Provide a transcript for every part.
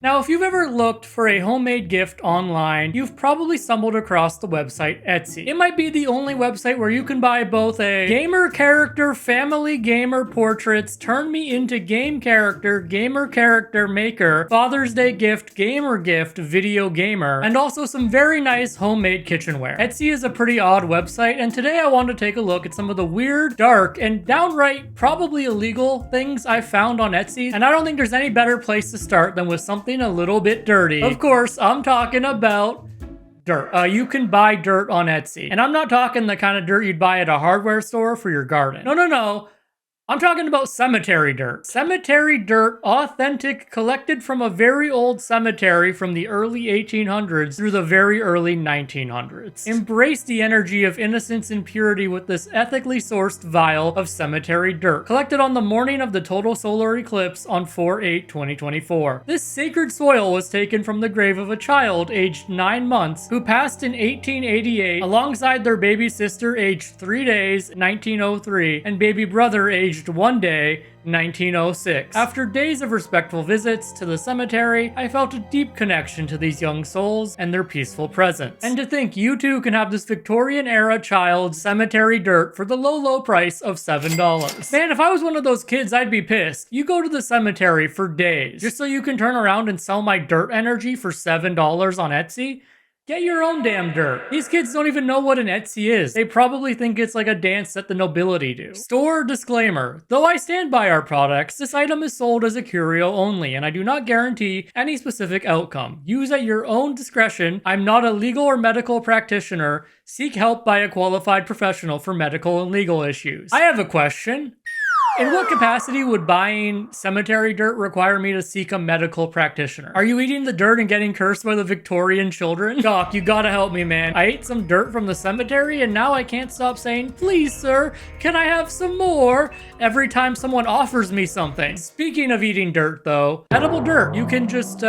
Now, if you've ever looked for a homemade gift online, you've probably stumbled across the website Etsy. It might be the only website where you can buy both a gamer character, family gamer portraits, turn me into game character, gamer character maker, Father's Day gift, gamer gift, video gamer, and also some very nice homemade kitchenware. Etsy is a pretty odd website, and today I want to take a look at some of the weird, dark, and downright probably illegal things I found on Etsy, and I don't think there's any better place to start than with something a little bit dirty. Of course, I'm talking about dirt. You can buy dirt on Etsy. And I'm not talking the kind of dirt you'd buy at a hardware store for your garden. No. I'm talking about cemetery dirt. Cemetery dirt, authentic, collected from a very old cemetery from the early 1800s through the very early 1900s. Embrace the energy of innocence and purity with this ethically sourced vial of cemetery dirt, collected on the morning of the total solar eclipse on 4/8/2024. This sacred soil was taken from the grave of a child aged 9 months who passed in 1888 alongside their baby sister aged 3 days, 1903, and baby brother aged 1 day, 1906. After days of respectful visits to the cemetery, I felt a deep connection to these young souls and their peaceful presence. And to think you too can have this Victorian-era child's cemetery dirt for the low price of $7. Man, if I was one of those kids, I'd be pissed. You go to the cemetery for days, just so you can turn around and sell my dirt energy for $7 on Etsy? Get your own damn dirt. These kids don't even know what an Etsy is. They probably think it's like a dance that the nobility do. Store disclaimer. Though I stand by our products, this item is sold as a curio only, and I do not guarantee any specific outcome. Use at your own discretion. I'm not a legal or medical practitioner. Seek help by a qualified professional for medical and legal issues. I have a question. In what capacity would buying cemetery dirt require me to seek a medical practitioner? Are you eating the dirt and getting cursed by the Victorian children? Doc, you gotta help me, man. I ate some dirt from the cemetery and now I can't stop saying, please, sir, can I have some more? Every time someone offers me something. Speaking of eating dirt, though, edible dirt, you can just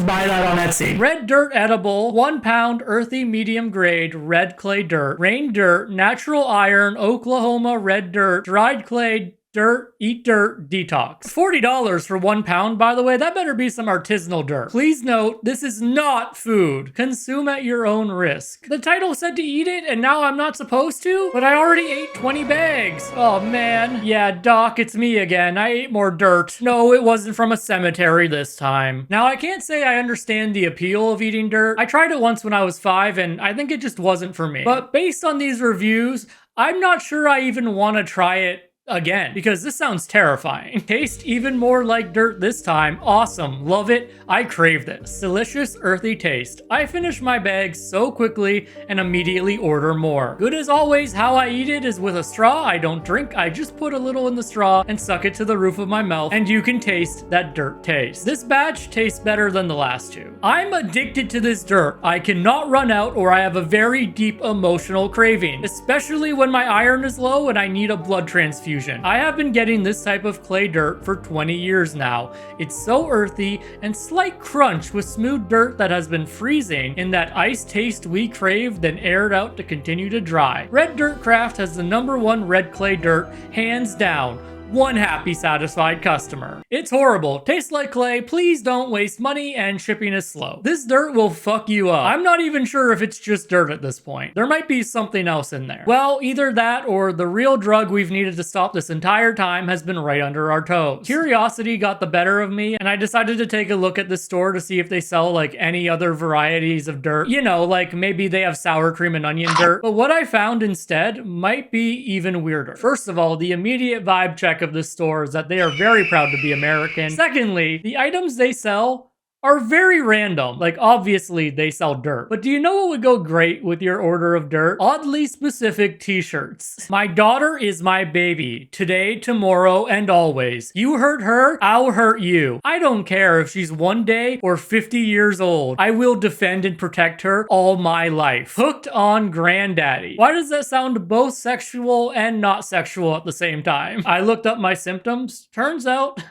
buy that on Etsy. Red dirt edible, 1 pound, earthy, medium grade, red clay dirt. Rain dirt, natural iron, Oklahoma red dirt, dried clay dirt, eat dirt, detox. $40 for 1 pound, by the way. That better be some artisanal dirt. Please note, this is not food. Consume at your own risk. The title said to eat it, and now I'm not supposed to? But I already ate 20 bags. Oh, man. Yeah, Doc, it's me again. I ate more dirt. No, it wasn't from a cemetery this time. Now, I can't say I understand the appeal of eating dirt. I tried it once when I was 5, and I think it just wasn't for me. But based on these reviews, I'm not sure I even want to try it again, because this sounds terrifying. Taste even more like dirt this time. Awesome. Love it. I crave this. Delicious, earthy taste. I finish my bag so quickly and immediately order more. Good as always, how I eat it is with a straw. I don't drink. I just put a little in the straw and suck it to the roof of my mouth, and you can taste that dirt taste. This batch tastes better than the last two. I'm addicted to this dirt. I cannot run out, or I have a very deep emotional craving, especially when my iron is low and I need a blood transfusion. I have been getting this type of clay dirt for 20 years now. It's so earthy and slight crunch with smooth dirt that has been freezing in that ice taste we craved, then aired out to continue to dry. Red Dirt Craft has the #1 red clay dirt, hands down. One happy, satisfied customer. It's horrible. Tastes like clay. Please don't waste money, and shipping is slow. This dirt will fuck you up. I'm not even sure if it's just dirt at this point. There might be something else in there. Well, either that or the real drug we've needed to stop this entire time has been right under our toes. Curiosity got the better of me, and I decided to take a look at this store to see if they sell like any other varieties of dirt. You know, like maybe they have sour cream and onion dirt. But what I found instead might be even weirder. First of all, the immediate vibe check of this store is that they are very proud to be American. Secondly, the items they sell are very random. Like, obviously, they sell dirt. But do you know what would go great with your order of dirt? Oddly specific t-shirts. My daughter is my baby. Today, tomorrow, and always. You hurt her, I'll hurt you. I don't care if she's 1 day or 50 years old. I will defend and protect her all my life. Hooked on granddaddy. Why does that sound both sexual and not sexual at the same time? I looked up my symptoms. Turns out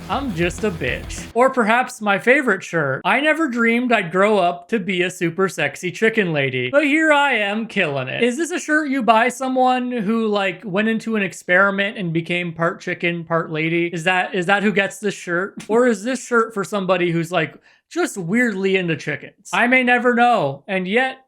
I'm just a bitch. Or perhaps my favorite favorite shirt. I never dreamed I'd grow up to be a super sexy chicken lady, but here I am killing it. Is this a shirt you buy someone who like went into an experiment and became part chicken, part lady? Is that who gets this shirt? Or is this shirt for somebody who's like just weirdly into chickens? I may never know, and yet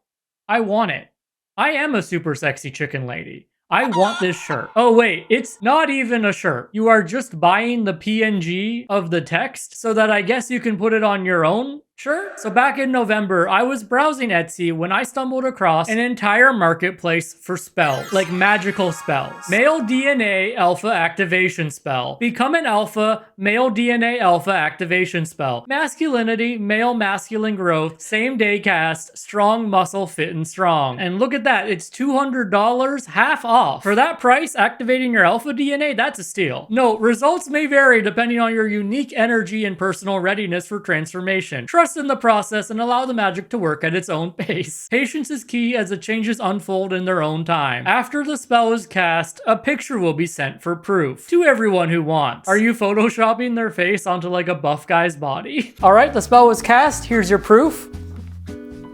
I want it. I am a super sexy chicken lady. I want this shirt. Oh wait, it's not even a shirt. You are just buying the PNG of the text so that I guess you can put it on your own shirt? So back in November, I was browsing Etsy when I stumbled across an entire marketplace for spells, like magical spells. Male DNA alpha activation spell. Become an alpha, male DNA alpha activation spell. Masculinity, male masculine growth, same day cast, strong muscle fit and strong. And look at that, it's $200, half off. For that price, activating your alpha DNA, that's a steal. Note, results may vary depending on your unique energy and personal readiness for transformation. Trust in the process and allow the magic to work at its own pace. Patience is key as the changes unfold in their own time. After the spell is cast, a picture will be sent for proof to everyone who wants. Are you photoshopping their face onto like a buff guy's body? All right, the spell was cast. Here's your proof.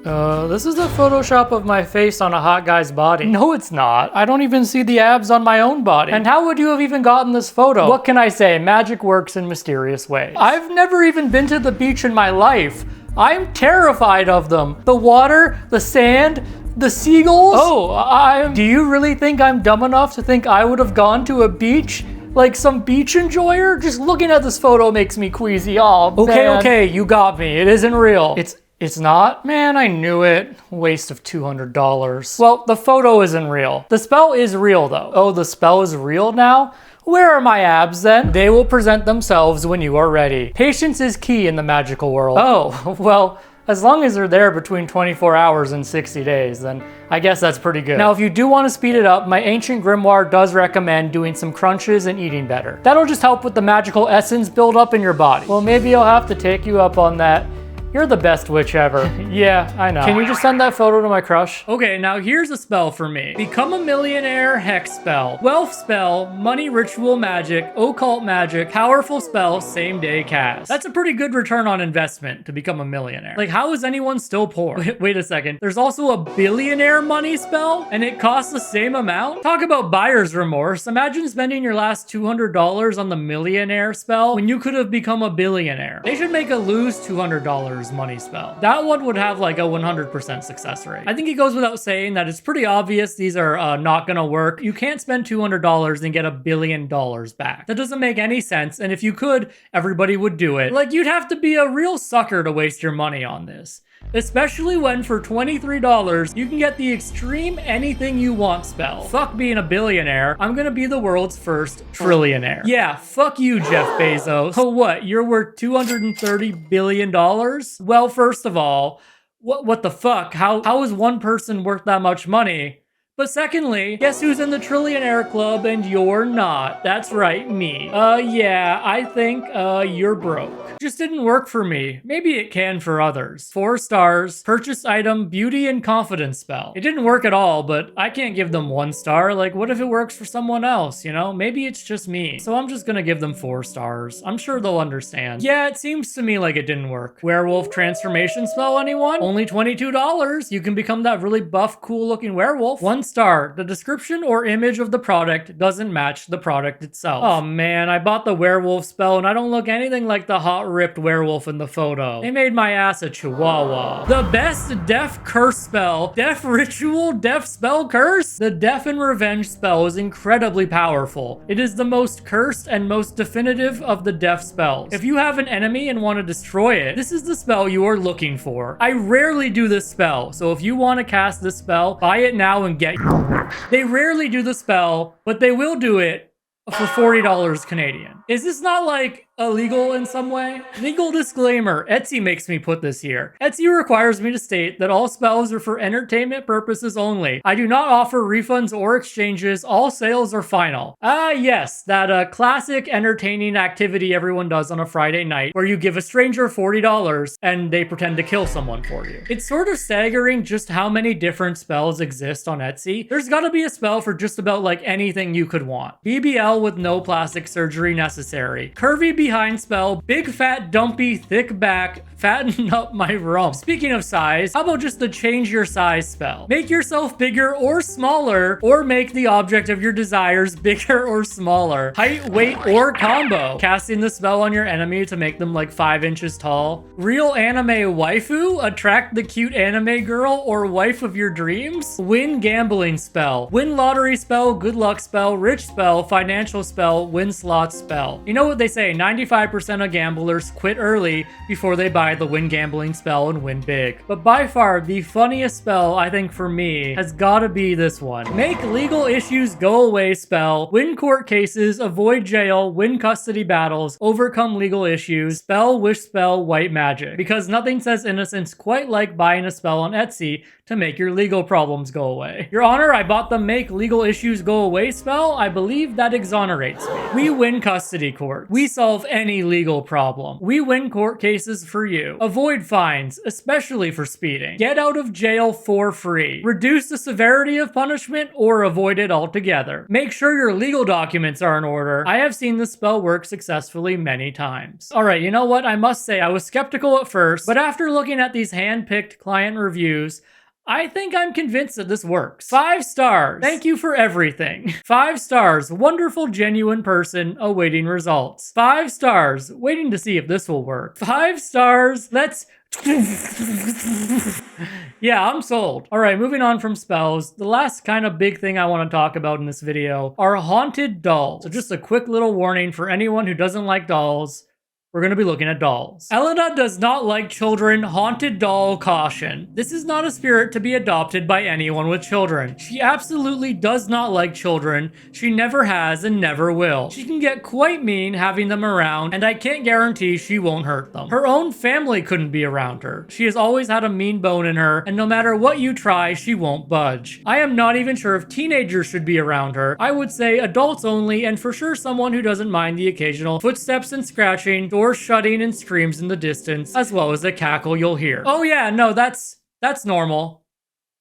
This is a Photoshop of my face on a hot guy's body. No, it's not. I don't even see the abs on my own body. And how would you have even gotten this photo? What can I say? Magic works in mysterious ways. I've never even been to the beach in my life. I'm terrified of them. The water, the sand, the seagulls. Oh, do you really think I'm dumb enough to think I would have gone to a beach? Like some beach enjoyer? Just looking at this photo makes me queasy. Oh, man. Okay, you got me. It isn't real. It's not? Man, I knew it. Waste of $200. Well, the photo isn't real. The spell is real though. Oh, the spell is real now? Where are my abs then? They will present themselves when you are ready. Patience is key in the magical world. Oh, well, as long as they're there between 24 hours and 60 days, then I guess that's pretty good. Now, if you do want to speed it up, my ancient grimoire does recommend doing some crunches and eating better. That'll just help with the magical essence build up in your body. Well, maybe I'll have to take you up on that. You're the best witch ever. Yeah, I know. Can you just send that photo to my crush? Okay, now here's a spell for me. Become a millionaire hex spell. Wealth spell, money ritual magic, occult magic, powerful spell, same day cast. That's a pretty good return on investment to become a millionaire. Like, how is anyone still poor? Wait a second. There's also a billionaire money spell and it costs the same amount? Talk about buyer's remorse. Imagine spending your last $200 on the millionaire spell when you could have become a billionaire. They should make a lose $200 money spell. That one would have like a 100% success rate. I think it goes without saying that it's pretty obvious these are not gonna work. You can't spend $200 and get $1 billion back. That doesn't make any sense, and if you could, everybody would do it. Like, you'd have to be a real sucker to waste your money on this. Especially when for $23, you can get the extreme anything you want spell. Fuck being a billionaire, I'm gonna be the world's first trillionaire. Yeah, fuck you, Jeff Bezos. Oh, what, you're worth $230 billion? Well, first of all, what the fuck? How is one person worth that much money? But secondly, guess who's in the trillionaire club and you're not? That's right, me. Yeah, I think, you're broke. Just didn't work for me. Maybe it can for others. 4 stars, purchase item, beauty and confidence spell. It didn't work at all, but I can't give them 1 star. Like, what if it works for someone else, you know? Maybe it's just me. So I'm just gonna give them 4 stars. I'm sure they'll understand. Yeah, it seems to me like it didn't work. Werewolf transformation spell, anyone? Only $22. You can become that really buff, cool looking werewolf. 1 star. The description or image of the product doesn't match the product itself. Oh man, I bought the werewolf spell and I don't look anything like the hot ripped werewolf in the photo. They made my ass a chihuahua. The best death curse spell. Death ritual, death spell curse? The death and revenge spell is incredibly powerful. It is the most cursed and most definitive of the death spells. If you have an enemy and want to destroy it, this is the spell you are looking for. I rarely do this spell, so if you want to cast this spell, buy it now and get They rarely do the spell, but they will do it for $40 Canadian. Is this not like illegal in some way? Legal disclaimer, Etsy makes me put this here. Etsy requires me to state that all spells are for entertainment purposes only. I do not offer refunds or exchanges. All sales are final. Yes, that classic entertaining activity everyone does on a Friday night where you give a stranger $40 and they pretend to kill someone for you. It's sort of staggering just how many different spells exist on Etsy. There's gotta be a spell for just about like anything you could want. BBL with no plastic surgery necessary. Curvy behind spell, big fat dumpy thick back, fatten up my rump. Speaking of size, how about just the change your size spell? Make yourself bigger or smaller, or make the object of your desires bigger or smaller. Height, weight, or combo. Casting the spell on your enemy to make them like 5 inches tall. Real anime waifu? Attract the cute anime girl or wife of your dreams? Win gambling spell. Win lottery spell, good luck spell, rich spell, financial spell, win slots spell. You know what they say, 95% of gamblers quit early before they buy the win gambling spell and win big. But by far, the funniest spell, I think for me, has gotta be this one. Make legal issues go away spell, win court cases, avoid jail, win custody battles, overcome legal issues, spell, wish spell, white magic. Because nothing says innocence quite like buying a spell on Etsy to make your legal problems go away. Your Honor, I bought the make legal issues go away spell. I believe that exonerates me. We win custody court. We solve any legal problem. We win court cases for you. Avoid fines, especially for speeding. Get out of jail for free. Reduce the severity of punishment or avoid it altogether. Make sure your legal documents are in order. I have seen this spell work successfully many times. Alright, you know what? I must say, I was skeptical at first, but after looking at these hand-picked client reviews, I think I'm convinced that this works. 5 stars. Thank you for everything. 5 stars. Wonderful, genuine person awaiting results. 5 stars. Waiting to see if this will work. 5 stars. Let's... Yeah, I'm sold. Alright, moving on from spells. The last kind of big thing I want to talk about in this video are haunted dolls. So just a quick little warning for anyone who doesn't like dolls. We're going to be looking at dolls. Elena does not like children. Haunted doll caution. This is not a spirit to be adopted by anyone with children. She absolutely does not like children. She never has and never will. She can get quite mean having them around, and I can't guarantee she won't hurt them. Her own family couldn't be around her. She has always had a mean bone in her, and no matter what you try, she won't budge. I am not even sure if teenagers should be around her. I would say adults only, and for sure someone who doesn't mind the occasional footsteps and scratching, door shutting and screams in the distance, as well as a cackle you'll hear. Oh yeah, no, that's normal.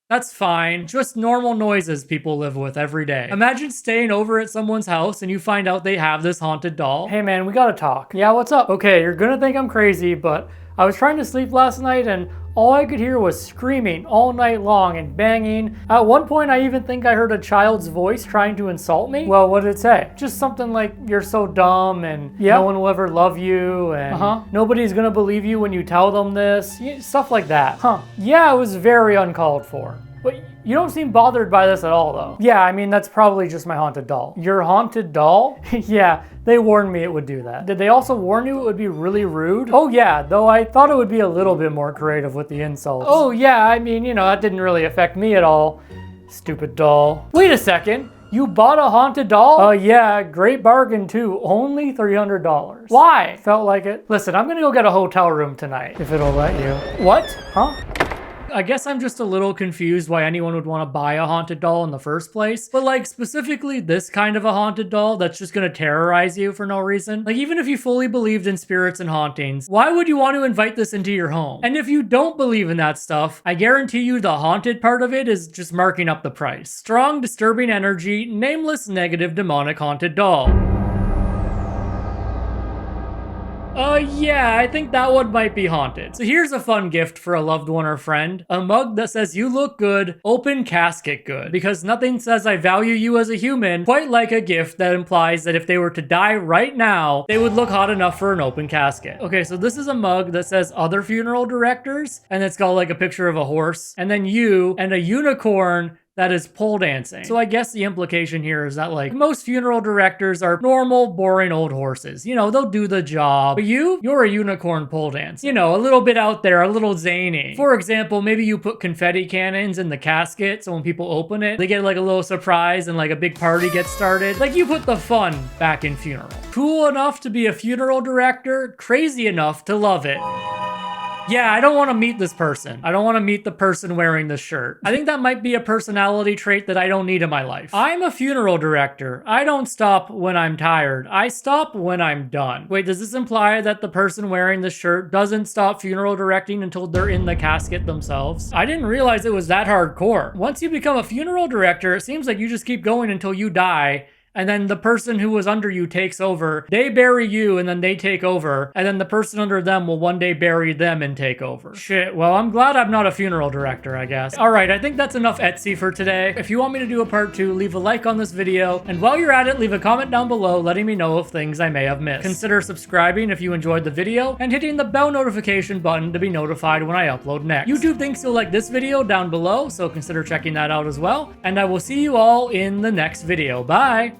That's fine. Just normal noises people live with every day. Imagine staying over at someone's house and you find out they have this haunted doll. Hey man, we gotta talk. Yeah, what's up? Okay, you're gonna think I'm crazy, but I was trying to sleep last night and all I could hear was screaming all night long and banging. At one point, I even think I heard a child's voice trying to insult me. Well, what did it say? Just something like, you're so dumb and no one will ever love you and nobody's gonna believe you when you tell them this. Stuff like that. Yeah, it was very uncalled for. But you don't seem bothered by this at all, though. Yeah, I mean, that's probably just my haunted doll. Your haunted doll? Yeah, they warned me it would do that. Did they also warn you it would be really rude? Oh yeah, though I thought it would be a little bit more creative with the insults. Oh yeah, I mean, you know, that didn't really affect me at all. Stupid doll. Wait a second. You bought a haunted doll? Yeah, great bargain too. Only $300. Why? Felt like it. Listen, I'm gonna go get a hotel room tonight, if it'll let you. What? Huh? I guess I'm just a little confused why anyone would want to buy a haunted doll in the first place. But like specifically this kind of a haunted doll that's just gonna terrorize you for no reason. Like even if you fully believed in spirits and hauntings, why would you want to invite this into your home? And if you don't believe in that stuff, I guarantee you the haunted part of it is just marking up the price. Strong, disturbing energy, nameless, negative, demonic haunted doll. Yeah, I think that one might be haunted. So here's a fun gift for a loved one or friend. A mug that says you look good, open casket good. Because nothing says I value you as a human quite like a gift that implies that if they were to die right now, they would look hot enough for an open casket. Okay, so this is a mug that says other funeral directors, and it's got like a picture of a horse, and then you, and a unicorn that is pole dancing. So I guess the implication here is that like most funeral directors are normal, boring old horses. You know, they'll do the job. But you're a unicorn pole dancer. You know, a little bit out there, a little zany. For example, maybe you put confetti cannons in the casket so when people open it, they get like a little surprise and like a big party gets started. Like you put the fun back in funeral. Cool enough to be a funeral director, crazy enough to love it. Yeah, I don't want to meet this person. I don't want to meet the person wearing this shirt. I think that might be a personality trait that I don't need in my life. I'm a funeral director. I don't stop when I'm tired. I stop when I'm done. Wait, does this imply that the person wearing this shirt doesn't stop funeral directing until they're in the casket themselves? I didn't realize it was that hardcore. Once you become a funeral director, it seems like you just keep going until you die. and then the person who was under you takes over. They bury you, and then they take over, and then the person under them will one day bury them and take over. Shit, well, I'm glad I'm not a funeral director, I guess. Alright, I think that's enough Etsy for today. If you want me to do a part 2, leave a like on this video, and while you're at it, leave a comment down below letting me know of things I may have missed. Consider subscribing if you enjoyed the video, and hitting the bell notification button to be notified when I upload next. YouTube thinks you'll like this video down below, so consider checking that out as well, and I will see you all in the next video. Bye!